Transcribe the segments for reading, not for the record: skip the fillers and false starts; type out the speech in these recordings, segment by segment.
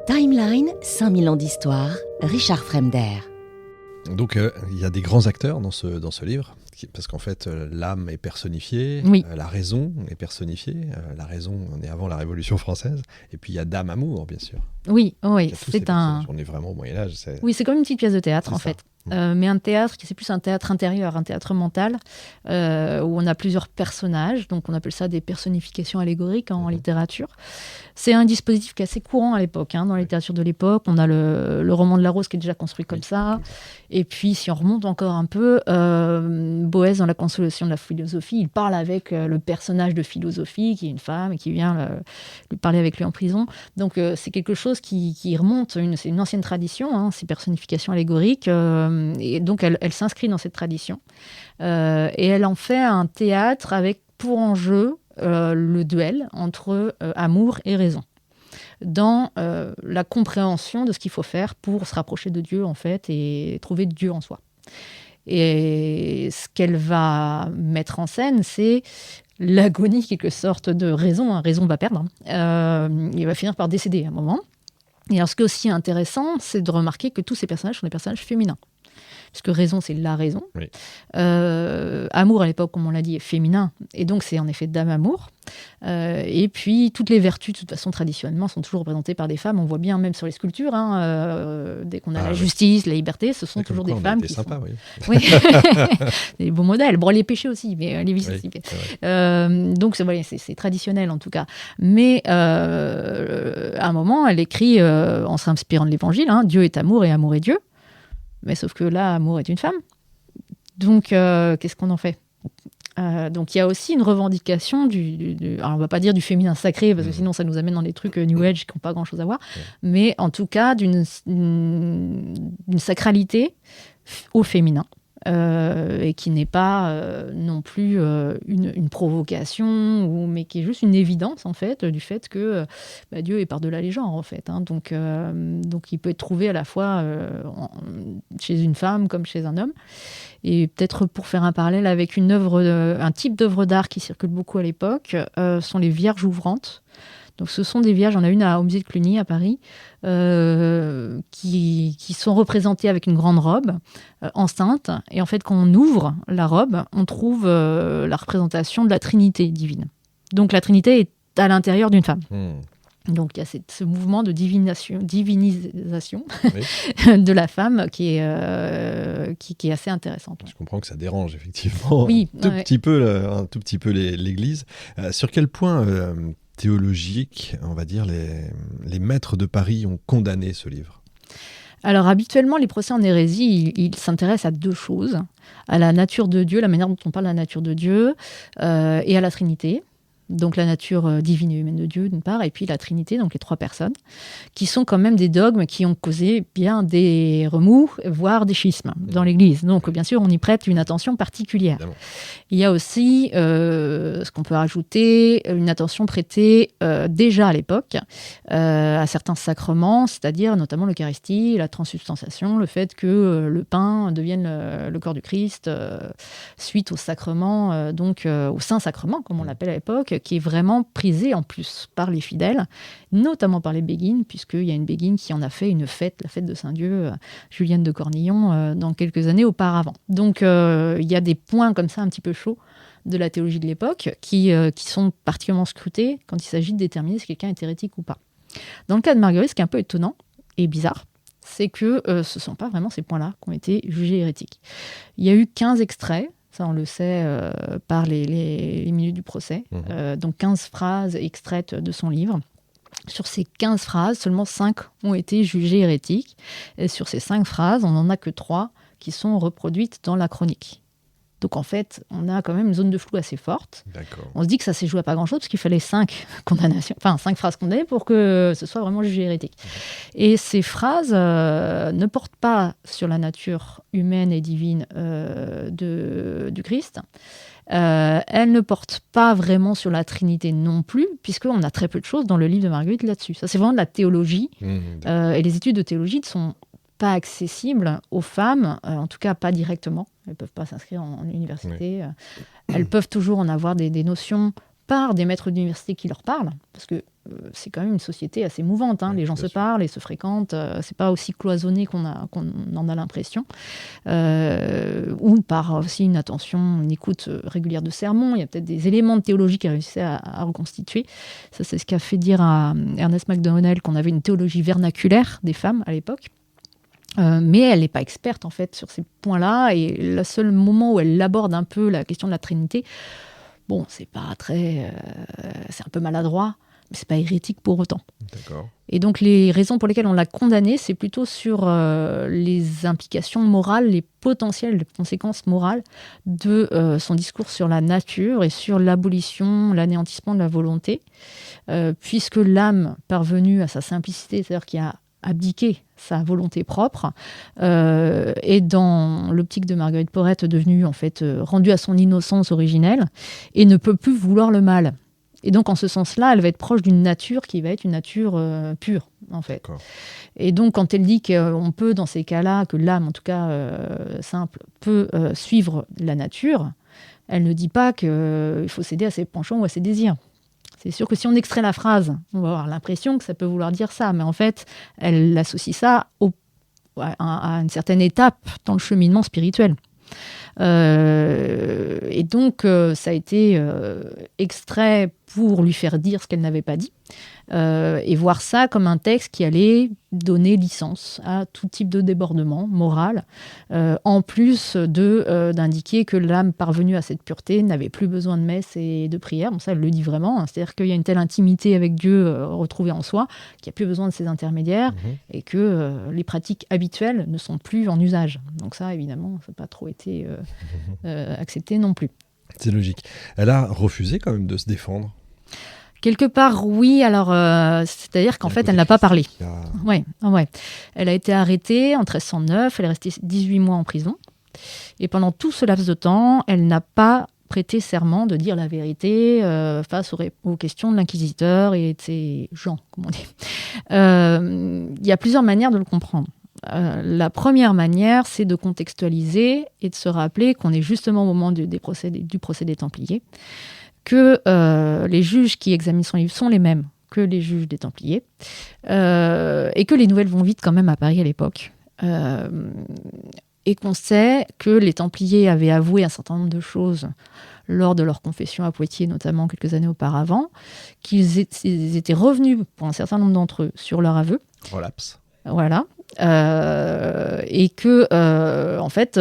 Timeline, 5000 ans d'histoire, Richard Fremder. Donc il y a des grands acteurs dans ce livre, parce qu'en fait l'âme est personnifiée, Oui. La raison est personnifiée, la raison on est avant la Révolution française, et puis il y a Dame Amour bien sûr. Oui, Il y a tous ces c'est personnages. On est vraiment au Moyen-Âge. Oui, c'est comme une petite pièce de théâtre C'est en ça. fait. Mais un théâtre qui c'est plus un théâtre intérieur, un théâtre mental, où on a plusieurs personnages, donc on appelle ça des personnifications allégoriques en littérature. C'est un dispositif qui est assez courant à l'époque, dans la littérature de l'époque. On a le roman de Larousse qui est déjà construit comme ça. Et puis, si on remonte encore un peu, Boès, dans La Consolation de la philosophie, il parle avec le personnage de philosophie, qui est une femme, et qui vient lui parler avec lui en prison. Donc, c'est quelque chose qui remonte, c'est une ancienne tradition, ces personnifications allégoriques. Et donc, elle s'inscrit dans cette tradition. Et elle en fait un théâtre avec pour enjeu le duel entre amour et raison, dans la compréhension de ce qu'il faut faire pour se rapprocher de Dieu, en fait, et trouver Dieu en soi. Et ce qu'elle va mettre en scène, c'est l'agonie, quelque sorte de raison. Raison va perdre. Il va finir par décéder à un moment. Et alors, ce qui est aussi intéressant, c'est de remarquer que tous ces personnages sont des personnages féminins. Puisque raison, c'est la raison. Oui. Amour, à l'époque, comme on l'a dit, est féminin. Et donc, c'est en effet Dame Amour. Et puis, toutes les vertus, de toute façon, traditionnellement, sont toujours représentées par des femmes. On voit bien, même sur les sculptures, dès qu'on a la justice, la liberté, ce sont toujours des femmes qui sympa, sont... oui. Des beaux modèles. Bon, les péchés aussi, mais les vices aussi. Donc, c'est traditionnel, en tout cas. Mais à un moment, elle écrit, en s'inspirant de l'Évangile, Dieu est amour et amour est Dieu. Mais sauf que là, amour est une femme. Donc, qu'est-ce qu'on en fait ? Donc, il y a aussi une revendication alors, on ne va pas dire du féminin sacré, parce que sinon, ça nous amène dans des trucs New Age qui n'ont pas grand-chose à voir. Mais en tout cas, d'une sacralité au féminin. Et qui n'est pas non plus une provocation, mais qui est juste une évidence, en fait, du fait que Dieu est par-delà les genres, en fait. Donc, il peut être trouvé à la fois chez une femme comme chez un homme. Et peut-être pour faire un parallèle avec un type d'œuvre d'art qui circule beaucoup à l'époque, sont les Vierges ouvrantes. Donc, ce sont des vierges, on a une au musée de Cluny à Paris, qui sont représentées avec une grande robe enceinte. Et en fait, quand on ouvre la robe, on trouve la représentation de la Trinité divine. Donc, la Trinité est à l'intérieur d'une femme. Donc, il y a ce mouvement de divinisation de la femme qui est assez intéressante. Je comprends que ça dérange, effectivement, oui, un tout petit peu l'Église. Sur quel point théologique, on va dire, les maîtres de Paris ont condamné ce livre? Alors, habituellement, les procès en hérésie, ils s'intéressent à deux choses. À la nature de Dieu, la manière dont on parle de la nature de Dieu, et à la Trinité. Donc la nature divine et humaine de Dieu, d'une part, et puis la Trinité, donc les trois personnes, qui sont quand même des dogmes qui ont causé bien des remous, voire des schismes dans l'Église. Donc bien sûr, on y prête une attention particulière. Évidemment. Il y a aussi, ce qu'on peut rajouter, une attention prêtée déjà à l'époque à certains sacrements, c'est-à-dire notamment l'Eucharistie, la transsubstantiation, le fait que le pain devienne le corps du Christ suite au sacrement, au Saint-Sacrement, comme on l'appelle à l'époque, qui est vraiment prisé en plus par les fidèles, notamment par les béguines, puisqu'il y a une béguine qui en a fait une fête, la fête de Saint-Dieu, Julienne de Cornillon, dans quelques années auparavant. Donc il y a des points comme ça un petit peu chauds de la théologie de l'époque qui sont particulièrement scrutés quand il s'agit de déterminer si quelqu'un est hérétique ou pas. Dans le cas de Marguerite, ce qui est un peu étonnant et bizarre, c'est que ce ne sont pas vraiment ces points-là qui ont été jugés hérétiques. Il y a eu 15 extraits, ça on le sait par les minutes du procès, donc 15 phrases extraites de son livre. Sur ces 15 phrases, seulement 5 ont été jugées hérétiques. Et sur ces 5 phrases, on n'en a que 3 qui sont reproduites dans la chronique. Donc en fait, on a quand même une zone de flou assez forte. D'accord. On se dit que ça s'est joué à pas grand-chose parce qu'il fallait 5 phrases condamnées pour que ce soit vraiment jugé hérétique. Et ces phrases ne portent pas sur la nature humaine et divine du Christ. Elles ne portent pas vraiment sur la Trinité non plus, puisqu'on a très peu de choses dans le livre de Marguerite là-dessus. Ça, c'est vraiment de la théologie. Et les études de théologie ne sont pas accessibles aux femmes, en tout cas pas directement. Elles ne peuvent pas s'inscrire en université. Elles peuvent toujours en avoir des notions par des maîtres d'université qui leur parlent, parce que c'est quand même une société assez mouvante. Hein. Ouais, Les gens bien se sûr. parlent et se fréquentent. C'est pas aussi cloisonné qu'on en a l'impression. Ou par aussi une attention, une écoute régulière de sermons. Il y a peut-être des éléments de théologie qui réussissaient à reconstituer. Ça, c'est ce qu'a fait dire à Ernest MacDonald qu'on avait une théologie vernaculaire des femmes à l'époque. Mais elle n'est pas experte en fait sur ces points-là, et le seul moment où elle aborde un peu la question de la Trinité, bon, c'est pas très, c'est un peu maladroit, mais c'est pas hérétique pour autant. D'accord. Et donc les raisons pour lesquelles on l'a condamnée, c'est plutôt sur les implications morales, les potentielles conséquences morales de son discours sur la nature et sur l'abolition, l'anéantissement de la volonté, puisque l'âme parvenue à sa simplicité, c'est-à-dire qui a abdiqué sa volonté propre, est dans l'optique de Marguerite Porete devenue en fait rendue à son innocence originelle et ne peut plus vouloir le mal. Et donc en ce sens-là, elle va être proche d'une nature qui va être une nature pure en fait. D'accord. Et donc quand elle dit qu'on peut dans ces cas-là, que l'âme en tout cas simple peut suivre la nature, elle ne dit pas qu'il faut céder à ses penchants ou à ses désirs. C'est sûr que si on extrait la phrase, on va avoir l'impression que ça peut vouloir dire ça, mais en fait, elle associe ça à une certaine étape dans le cheminement spirituel. Et donc, ça a été extrait pour lui faire dire ce qu'elle n'avait pas dit, et voir ça comme un texte qui allait donner licence à tout type de débordement moral, en plus d'indiquer que l'âme parvenue à cette pureté n'avait plus besoin de messe et de prière. Bon, ça, elle le dit vraiment, hein. C'est-à-dire qu'il y a une telle intimité avec Dieu retrouvée en soi qu'il n'y a plus besoin de ces intermédiaires, et que les pratiques habituelles ne sont plus en usage. Donc ça, évidemment, ça n'a pas trop été accepté non plus. C'est logique. Elle a refusé quand même de se défendre. Quelque part, oui. Alors, c'est-à-dire qu'en fait, elle n'a pas parlé. Ouais. Elle a été arrêtée en 1309. Elle est restée 18 mois en prison. Et pendant tout ce laps de temps, elle n'a pas prêté serment de dire la vérité face aux questions de l'inquisiteur et de ses gens, comme on dit. Il y a plusieurs manières de le comprendre. La première manière, c'est de contextualiser et de se rappeler qu'on est justement au moment du procès des Templiers, que les juges qui examinent son livre sont les mêmes que les juges des Templiers, et que les nouvelles vont vite quand même à Paris à l'époque, et qu'on sait que les Templiers avaient avoué un certain nombre de choses lors de leur confession à Poitiers, notamment quelques années auparavant, qu'ils étaient revenus, pour un certain nombre d'entre eux, sur leur aveu. Relapse. Voilà. Et que, en fait,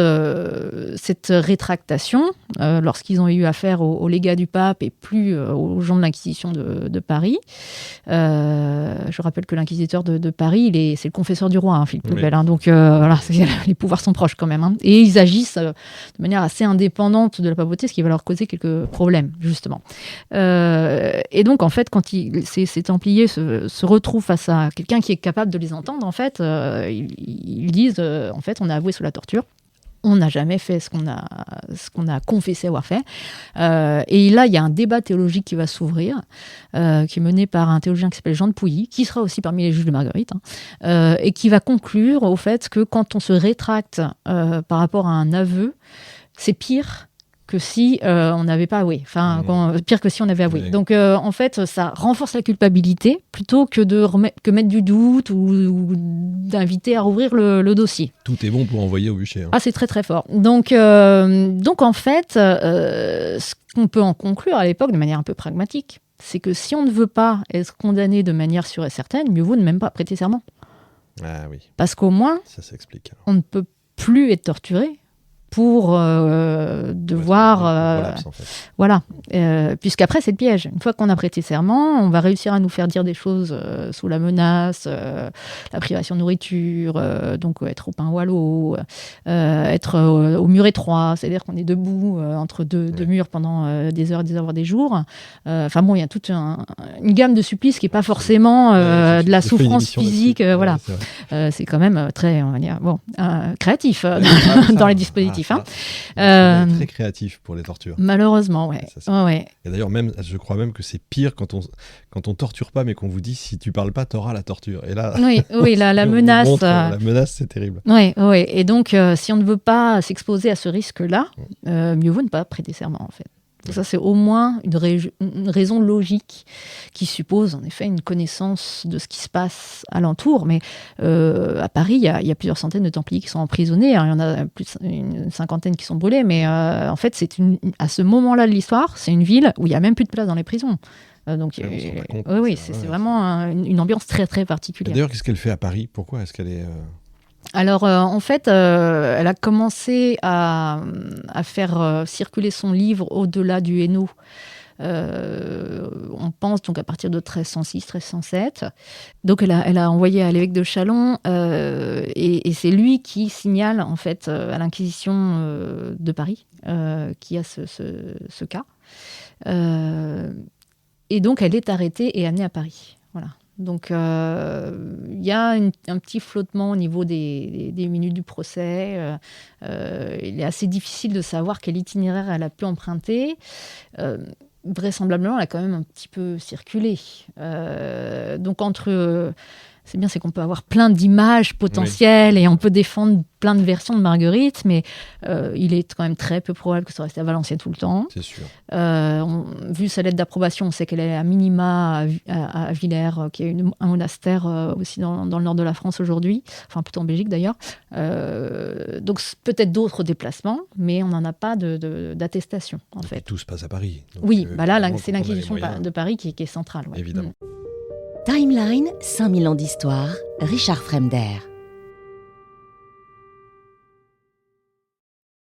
cette rétractation, lorsqu'ils ont eu affaire au légat du pape et plus aux gens de l'Inquisition de Paris, je rappelle que l'inquisiteur de Paris, c'est le confesseur du roi, hein, Philippe le Bel. Hein, donc, voilà, les pouvoirs sont proches quand même. Hein, et ils agissent de manière assez indépendante de la papauté, ce qui va leur causer quelques problèmes, justement. Et donc, en fait, quand ces Templiers se retrouvent face à quelqu'un qui est capable de les entendre, en fait, ils disent, en fait, on a avoué sous la torture. On n'a jamais fait ce qu'on a confessé avoir fait. Et là, il y a un débat théologique qui va s'ouvrir, qui est mené par un théologien qui s'appelle Jean de Pouilly, qui sera aussi parmi les juges de Marguerite, hein, et qui va conclure au fait que quand on se rétracte par rapport à un aveu, c'est pire que si on n'avait pas avoué. Enfin, pire que si on avait avoué. Oui. Donc, en fait, ça renforce la culpabilité plutôt que que mettre du doute ou d'inviter à rouvrir le dossier. Tout est bon pour envoyer au bûcher. Hein. Ah, c'est très, très fort. Donc en fait, ce qu'on peut en conclure à l'époque, de manière un peu pragmatique, c'est que si on ne veut pas être condamné de manière sûre et certaine, mieux vaut ne même pas prêter serment. Ah oui. Parce qu'au moins, ça s'explique. On ne peut plus être torturé pour devoir... relapse, en fait. Voilà. Puisqu'après, c'est le piège. Une fois qu'on a prêté serment, on va réussir à nous faire dire des choses sous la menace, la privation de nourriture, donc être au pain ou à l'eau, être au mur étroit, c'est-à-dire qu'on est debout entre deux murs pendant des heures, voire des jours. Enfin bon, il y a toute une gamme de supplices qui n'est pas forcément de la souffrance physique. Voilà. C'est quand même très, on va dire, créatif dans les dispositifs. Très créatif pour les tortures. Malheureusement, ouais. Ouais. Et d'ailleurs, même, je crois même que c'est pire quand on torture pas, mais qu'on vous dit si tu parles pas, t'auras la torture. Et là, oui, la menace. La menace, c'est terrible. Oui. Et donc, si on ne veut pas s'exposer à ce risque-là, mieux vaut ne pas prêter serment, en fait. Ça, c'est au moins une raison logique qui suppose en effet une connaissance de ce qui se passe alentour. Mais à Paris, il y a plusieurs centaines de Templiers qui sont emprisonnés. Il y en a plus une cinquantaine qui sont brûlés. Mais en fait, à ce moment-là de l'histoire, c'est une ville où il n'y a même plus de place dans les prisons. Donc, oui, c'est vraiment une ambiance très, très particulière. D'ailleurs, qu'est-ce qu'elle fait à Paris ? Pourquoi est-ce qu'elle est... Alors, en fait, elle a commencé à faire circuler son livre au-delà du Hainaut. On pense donc à partir de 1306-1307. Donc, elle a envoyé à l'évêque de Châlons, et c'est lui qui signale en fait à l'Inquisition de Paris qu'il y a ce cas. Et donc, elle est arrêtée et amenée à Paris. Voilà. Donc, il y a un petit flottement au niveau des minutes du procès. Il est assez difficile de savoir quel itinéraire elle a pu emprunter. Vraisemblablement, elle a quand même un petit peu circulé. Donc, c'est qu'on peut avoir plein d'images potentielles et on peut défendre plein de versions de Marguerite, mais il est quand même très peu probable que ça reste à Valenciennes tout le temps. C'est sûr. Vu sa lettre d'approbation, on sait qu'elle est à minima à Villers, qui est un monastère aussi dans le nord de la France aujourd'hui, enfin plutôt en Belgique d'ailleurs. Donc peut-être d'autres déplacements, mais on n'en a pas d'attestation en fait. Et tout se passe à Paris. Donc, oui, là c'est l'Inquisition de Paris qui est centrale. Ouais. Évidemment. Timeline, 5000 ans d'histoire, Richard Fremder.